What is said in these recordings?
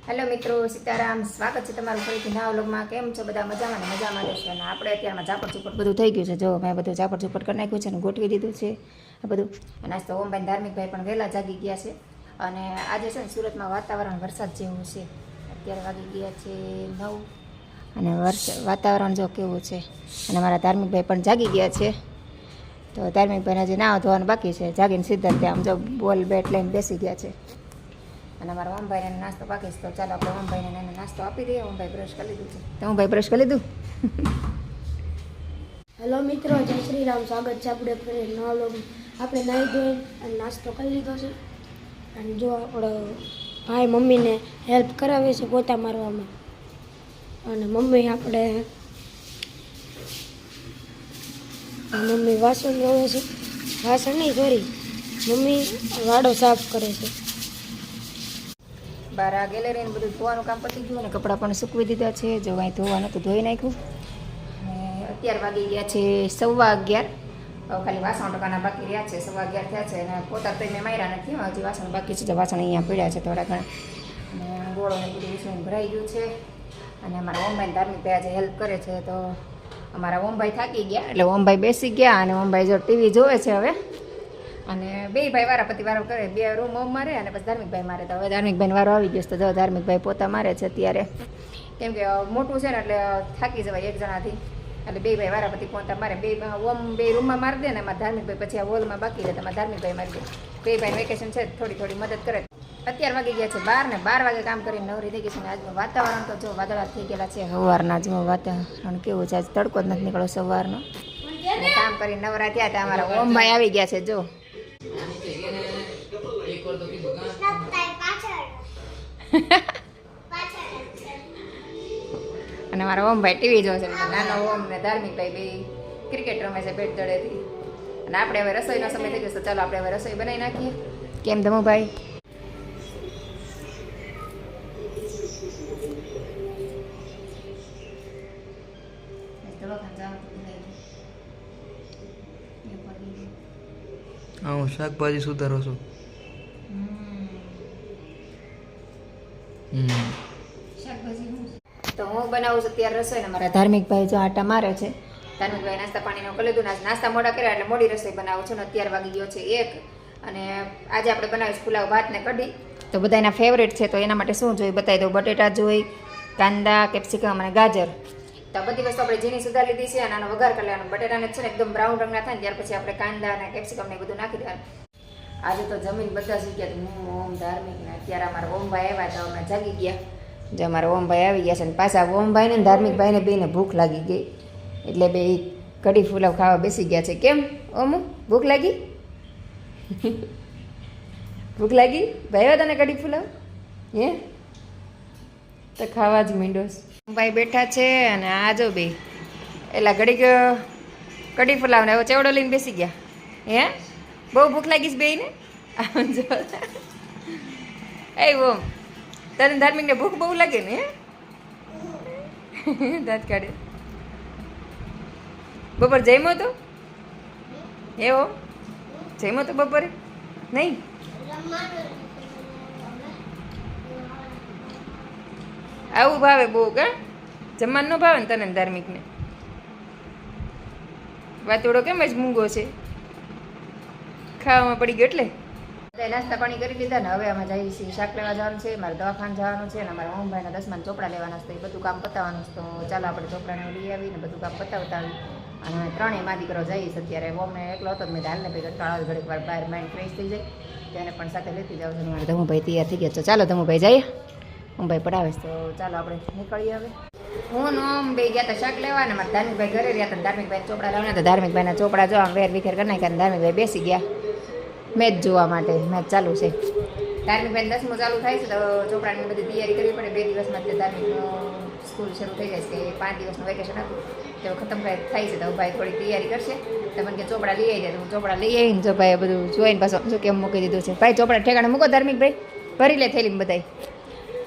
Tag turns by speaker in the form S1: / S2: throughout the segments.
S1: Hello મિત્રો, સીતારામ. સ્વાગત છે તમારું ફરીથી નવા વ્લોગમાં. કેમ છો બધા? મજામાં ને મજામાં રહેશે. અને આપણે અત્યારમાં ઝાપટ ઝૂપટ બધું થઈ ગયું છે. જો મેં બધું ઝાપટ ઝૂપટ કરી નાખ્યું છે અને ગોઠવી દીધું છે આ બધું. અને આજ તો ઓમભાઈ ધાર્મિકભાઈ પણ વહેલા જાગી ગયા છે. અને આજે છે ને સુરતમાં વાતાવરણ વરસાદ જેવું છે. અત્યારે વાગી ગયા છે 9 અને વાતાવરણ જો કેવું છે. અને મારા ધાર્મિકભાઈ પણ જાગી ગયા છે. તો ધાર્મિકભાઈને હજી નાવા ધોવાનું બાકી છે. જાગીને સીધા ત્યાં આમ જો બોલ બેટ લઈને બેસી ગયા છે. અને અમારા ઓમભાઈને નાસ્તો બાકી છે. તો ચાલો આપણે ઓમભાઈને એને નાસ્તો આપી દઈએ. ઓમભાઈ બ્રશ કરી લીધું છે. તો ઓમભાઈ બ્રશ કરી લીધું.
S2: હેલો મિત્રો, જય શ્રી રામ. સ્વાગત છે આપણે ફરી નવા વ્લોગમાં. આપણે નાહી ધોઈ અને નાસ્તો કરી લીધો છે. અને જો આપણો ભાઈ મમ્મીને હેલ્પ કરાવે છે પોતા મારવામાં. અને મમ્મી વાસણ ધોવે છે. વાસણ નહીં, સોરી, મમ્મી વાડો સાફ કરે છે.
S1: બહાર આ ગેલેરીને બધું ધોવાનું કામ પતી ગયું અને કપડાં પણ સૂકવી દીધા છે. જો અહીં ધોવાનું તો ધોઈ નાખ્યું. અને અત્યારે વાગી ગયા છે 11:15. ખાલી વાસણ ટકાના બાકી રહ્યા છે. 11:15 થયા છે. અને પોતા તો મેં માર્યા નથી, હજી વાસણ બાકી છે. તો વાસણ અહીંયા પડ્યા છે થોડા ઘણા. અને ગોળોને બધું વિસવીને ભરાઈ ગયું છે. અને અમારા ઓમભાઈ ધાર્મિકભાઈ આજે હેલ્પ કરે છે. તો અમારા ઓમભાઈ થાકી ગયા એટલે ઓમભાઈ બેસી ગયા. અને ઓમભાઈ જો ટીવી જોવે છે હવે. અને બે ભાઈ વારાપતિ વારો કરે. 2 રૂમ ઓમ મારે અને પછી ધાર્મિકભાઈ મારે. તો હવે ધાર્મિકભાઈ વારો આવી ગયો. તો જો ધાર્મિકભાઈ પોતા મારે છે અત્યારે. કેમ કે મોટું છે ને એટલે થાકી જવાય એક જણાથી. એટલે 2 ભાઈ વારાપતિ પોતા મારે. 2 રૂમમાં મારી દે ને એમાં ધાર્મિકભાઈ પછી આ વોલમાં બાકી રહે. તમારે ધાર્મિકભાઈ મારી દે. 2 ભાઈ વેકેશન છે થોડી મદદ કરે. અત્યારે વાગી ગયા છે 12 ને 12 વાગે કામ કરીને નવરી થઈ ગઈ છે. આજનું વાતાવરણ તો જો વાદળા થઈ ગયેલા છે. સવારના જો વાતાવરણ કેવું છે. આજ તડકો જ નથી નીકળ્યો સવારનો. કામ કરીને નવરા થયા હતા. અમારા ઓમભાઈ આવી ગયા છે જો. અને મારા ઓમભાઈ ટીવી જોવે છે. નાનો ઓમ ને ધાર્મિકભાઈ બે ક્રિકેટ રમે છે બેટ દડેથી. અને આપણે હવે રસોઈનો સમય થઈ ગયો. તો ચાલો આપણે હવે રસોઈ બનાવી નાખીએ. કેમ ધમુભાઈ?
S3: હું શાકભાજી સુધારો છું.
S1: તો હું બનાવું છું અત્યારે રસોઈ. ને મારા ધાર્મિકભાઈ જો આટા મારે છે. ધાર્મિકભાઈ નાસ્તા પાણીનો કરી લીધું. નાસ્તા મોડા કર્યા એટલે મોડી રસોઈ બનાવું છું. ને અત્યારે વાગી ગયો છે 1. અને આજે આપણે બનાવીશું પુલાવ ભાત ને કઢી. તો બધા એના ફેવરેટ છે. તો એના માટે શું જોઈએ બતાવી દઉં. બટેટા જોઈ, કાંદા, કેપ્સિકમ અને ગાજર. તો બધી વસ્તુ આપણે ઝીણી સુધાર લીધી છે. અને આનો વઘાર કરી લેવાનો. બટેટાને છે ને એકદમ બ્રાઉન રંગના થાય ને ત્યાર પછી આપણે કાંદા અને કેપ્સિકમ ને બધું નાખી દેવાનું. આજે તો જમીન બધા શીખ્યા. હું ઓમ ધાર્મિક ને અત્યારે અમારા ઓમભાઈ આવ્યા તો અમે જાગી ગયા. જો અમારા ઓમભાઈ આવી ગયા છે. ને પાછા ઓમભાઈને ને ધાર્મિકભાઈને બેને ભૂખ લાગી ગઈ એટલે બે કઢી ફુલાવ ખાવા બેસી ગયા છે. કેમ ઓમુ, ભૂખ લાગી? ભૂખ લાગી? ભાઈ તને કઢી ફુલાવ હે? તો ખાવા જ મીંડોસ. ભાઈ બેઠા છે. અને આ જો બે એલા ઘડીક કઢી ફુલાવ ને હવે ચેવડો લઈને બેસી ગયા. હે બહુ ભૂખ લાગી છે બેયને? જો એ ઓમ, તને ધાર્મિકને ભૂખ બહુ લાગે ને? દાંત કાઢે. બપોર જમ્યો તો? એવો જમ્યો તો બપોરે નહીં? આવું ભાવે બહુ કા? જમવાનું ન ભાવે ને તને ધાર્મિકને? વાતોડો કેમ જ મૂંગો છે? ખાવામાં પડી ગયો એટલે નાસ્તા પાણી કરી લીધા ને હવે અમે જઈએ છીએ. શાક લેવા જવાનું છે, મારે દવાખાને જવાનું છે. અને મારા ઓમભાઈના 10માના ચોપડા લેવાના છે. એ બધું કામ પતાવવાનું છે. તો ચાલો આપણે ચોપડાને લઈ આવીને બધું કામ પતાવતા આવી. અને 3 મા દીકરો જઈશ અત્યારે. ઓમને એકલો હતો મેં હાલને ભાઈ કંટાળો ઘડીક વાર બહાર માઇન્ડ ફ્રેશ થઈ જાય. તેને પણ સાથે લેતી જાઉં છું. મારે ધમુભાઈ તૈયાર થઈ ગયા. તો ચાલો ધમુભાઈ જઈએ. ઓમભાઈ પડાવે તો ચાલો આપણે નીકળીએ હવે. હું ઓમ બે ગયા હતા શાક લેવા ને મારા ધાર્મિકભાઈ ઘરે રહ્યા હતા. ધાર્મિકભાઈ ચોપડા લાવવાના હતા. ધાર્મિકભાઈના ચોપડા જો આમ વેર વિખેર કરી નાખ્યા. ધાર્મિકભાઈ બેસી ગયા મેચ જોવા માટે. મેચ ચાલુ છે. ધાર્મિકભાઈ 10મું ચાલુ થાય છે. તો ચોપડાની બધી તૈયારી કરવી પડે. 2 દિવસમાં જ ધાર્મિકનું સ્કૂલ શરૂ થઈ જાય છે. 5 દિવસનું વેકેશન હતું તો ખતમ થાય છે. તો ભાઈ થોડી તૈયારી કરશે. તો મને કે ચોપડા લઈ આવી જાય. તો હું ચોપડા લઈ આવીને જો ભાઈ બધું જોઈને પાછું જો કેમ મૂકી દીધું છે. ભાઈ ચોપડા ઠેકાણે મૂકો ધાર્મિકભાઈ, ભરી લે થેલી બધાય.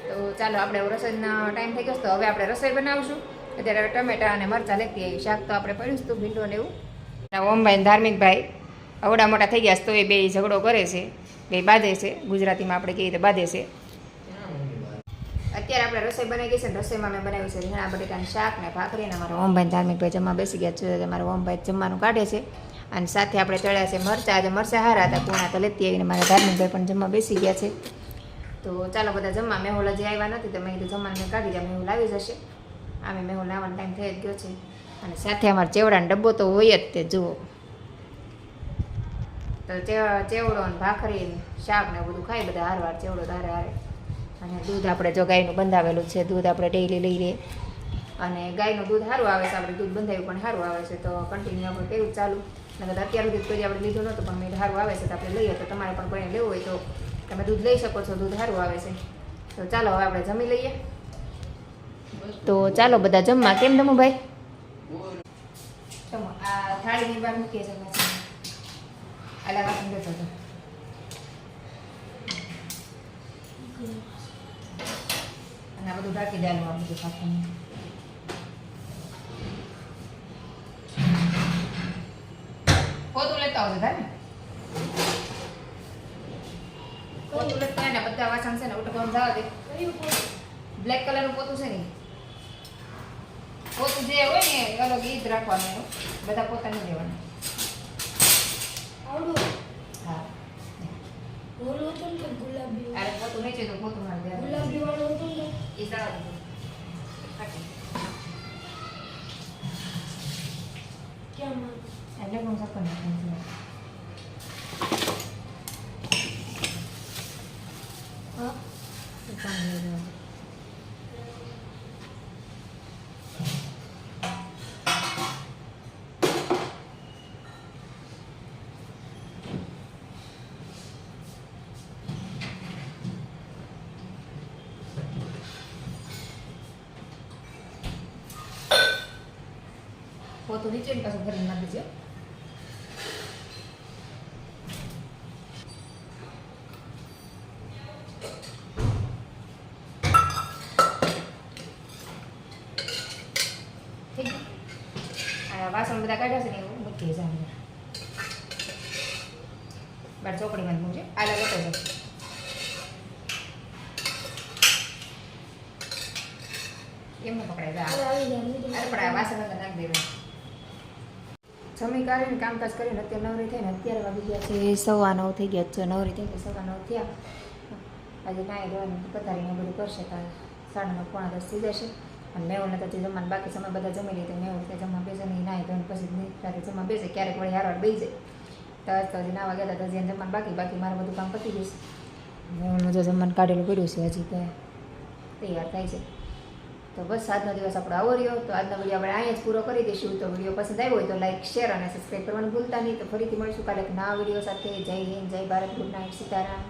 S1: તો ચાલો આપણે રસોઈનો ટાઈમ થઈ ગયો. તો હવે આપણે રસોઈ બનાવશું. અત્યારે ટમેટા અને મરચાં લેતી આવી. શાક તો આપણે પડ્યું હતું ભીંડો ને એવું. ઓમભાઈ ધાર્મિકભાઈ અવડા મોટા થઈ ગયા તો એ બે ઝઘડો કરે છે. બે બાંધે છે. ગુજરાતીમાં આપણે કહીએ તો બાંધે છે. અત્યારે આપણે રસોઈ બનાવી ગઈ છે ને રસોઈમાં મેં બનાવ્યું છે રીંગણા બટેટાનું શાક ને ભાખરી ને અમારા ઓમભાઈ ધાર્મિકભાઈ જમવા બેસી ગયા છે અમારા ઓમભાઈ જમવાનું કાઢે છે અને સાથે આપણે તળ્યા છે મરચાં આજે મરચાં હારા હતા પૂણા તો લેતી આવીને મારા ધાર્મિકભાઈ પણ જમવા બેસી ગયા છે તો ચાલો બધા જમવા મેહુલ હજી આવ્યા નથી તો મેં કીધું જમવાનું મેં કાઢી દઉં મેહુલ આવી જશે આમે મેહુલ આવવાનો ટાઈમ થઈ જ ગયો છે અને સાથે અમારે ચેવડાનો ડબ્બો તો હોય જ તે જુઓ તો ચેવડો ને ભાખરી ને શાક ને બધું ખાઈ બધા હારવાર ચેવડો હારે હારે અને દૂધ આપણે જો ગાયનું બંધાવેલું છે દૂધ આપણે ડેઈલી લઈ લઈએ અને ગાયનું દૂધ સારું આવે છે આપણે દૂધ બંધાવ્યું પણ સારું આવે છે તો કન્ટિન્યુ આપણે કેવું ચાલુ નકર અત્યાર સુધી કોઈ આપણે લીધું નહોતું પણ મેં સારું આવે છે તો આપણે લઈએ તો તમારે પણ કોઈને લેવું હોય તો તમે દૂધ લઈ શકો છો દૂધ સારું આવે છે તો ચાલો હવે આપણે જમી લઈએ તો ચાલો બધા જમવા કેમ જમું ભાઈ જમો આ થાળીની બહાર મૂકીએ છે આલા વાસણ લેતો હતો અને આ બધું ઢાંકી દેવાનું આ બધું પાછું પોતું લેતા આવજો થાય ને પોતું લેતા ને બધા વાસણ છે ને ઉઠવાનું જવા દે બ્લેક કલરનું પોતું છે ને પોતું જે હોય ને અલગ ઈ જ રાખવાનું એનું બધા પોતા નહીં દેવાના
S2: આવડું
S1: હા
S2: ઓલું હતું ને કે ગુલાબી
S1: અરે પોતું નહીં છે તો પોતું મારી દેવાનું
S2: ગુલાબી વાળું હતું ને
S1: એ જવા દે કાઢી
S2: ક્યાં માં
S1: એટલે હું સપન નાખું
S2: હા
S1: પોતું નીચે ને પાછું ભરીને નાખી દેજો ઠીક આ વાસણ બધા કાઢ્યા છે ને એવું મૂકી છે અંદર બાર ચોકડીમાં જ મૂકજો આલા લેતો છે એમ ન પકડાય જા
S2: આવી જાય
S1: અરે પણ આ વાસણ અંદર નાખી દેવા જમી કાઢીને કામકાજ કરીને અત્યારે નવરી થઈને અત્યારે વાગી ગયા છે 9:15 થઈ ગયા છે નવરી થઈ ગઈ 9:15 થયા આજે નાઈ ધોઈને પથારીને બધું કરશે તો 9:30 પોણા 10 થઈ જશે અને મેહુલને તો જમવાનું બાકી સમય બધા જમી લે તો મેહુલ કે જમવા બેસે નહીં નાઈ ધોઈને પછી રાતે જમવા બેસે ક્યારેક વળી હારવાર બેસી જાય તો હજી નાવા ગયા હતા તો હજી જમવાનું બાકી મારું બધું કામ પતી ગયું છે મેહુલનું જો જમવાનું કાઢેલું પડ્યું છે હજી તો તૈયાર થાય છે તો બસ આજનો દિવસ આપણો આવો રહ્યો તો આજનો વિડીયો આપણે અહીંયા જ પૂરો કરી દઈશું તો વિડીયો પસંદ આવ્યો હોય તો લાઈક શેર અને સબસ્ક્રાઈબ કરવાનું ભૂલતા નહીં તો ફરીથી મળીશું કાલે એક નવા વિડીયો સાથે જય હિન્દ જય ભારત ગુડ નાઇટ સીતારામ